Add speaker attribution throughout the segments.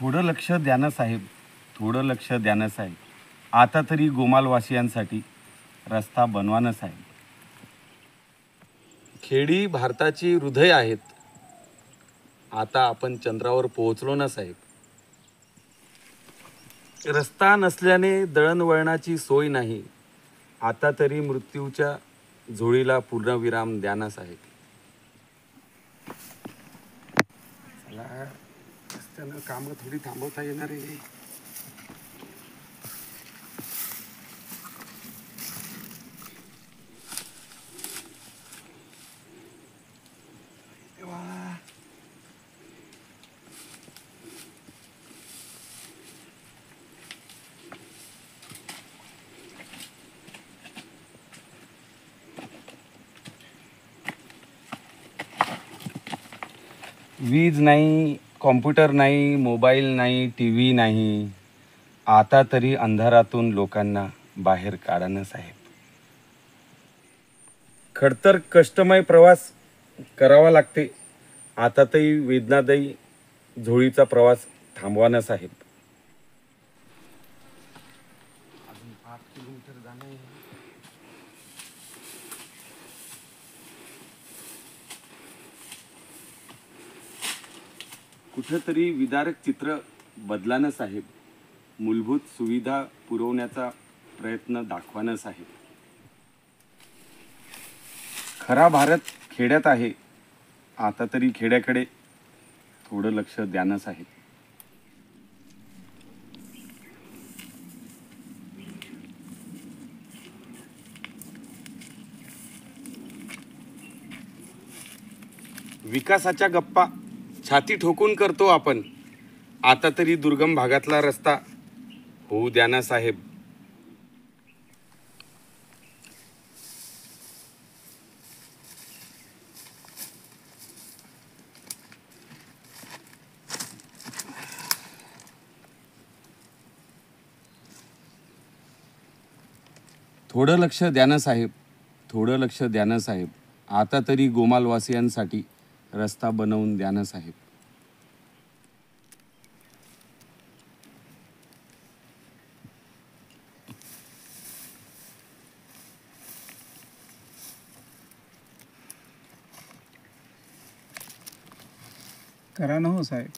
Speaker 1: थोडं लक्ष द्या ना साहेब, थोडं लक्ष द्या ना साहेब. आता तरी गोमालवासियांसाठी रस्ता बनवा ना साहेब. खेडी भारताची हृदय आहेत. आता आपण चंद्रावर पोहोचलो ना साहेब. रस्ता नसल्याने दळणवळणाची सोय नाही. आता तरी मृत्यूच्या झोळीला पूर्णविराम द्या ना साहेब. चला, रस्त्यानं कामं थोडी थांबवता येणार आहे. वीज नाही, कॉम्प्युटर नाही, मोबाईल नाही, टी व्ही नाही. आता तरी अंधारातून लोकांना बाहेर काढा ना साहेब. खडतर कष्टमय प्रवास करावा लागते. आता तरी वेदनादायी झोळीचा प्रवास थांबवा ना साहेब. अजून 5 किलोमीटर जाणं आहे. कुठेतरी विदारक चित्र बदला ना साहेब. मूलभूत सुविधा पुरवण्याचा प्रयत्न दाखवा ना साहेब. खरा भारत खेड्यात आहे. आता तरी खेड्याकडे थोडं लक्ष द्या ना साहेब. विकासाच्या गप्पा छाती ठोकून करतो आपण. आता तरी दुर्गम भागातला रस्ता होऊ द्या ना साहेब. थोडं लक्ष द्या ना साहेब, थोडं लक्ष द्या ना साहेब. आता तरी गोमालवासियांसाठी रस्ता बनवून द्या ना साहेब.
Speaker 2: करा ना हो साहेब,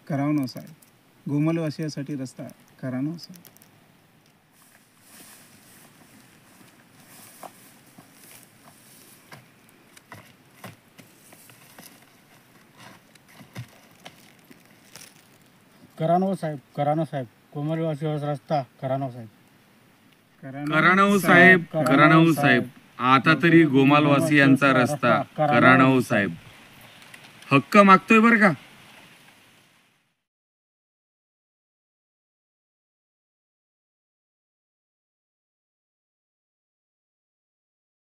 Speaker 2: करावं ना साहेब. गोमालवासियासाठी रस्ता करा ना साहेब.
Speaker 3: करा ना हो साहेब, करा ना साहेब. कोमलवासीवर रस्ता करा ना हो साहेब.
Speaker 1: करा ना हो साहेब, करा ना हो साहेब. आता तरी गोमालवासियांचा रस्ता करा ना हो साहेब. हक्क मागतोय बरं का.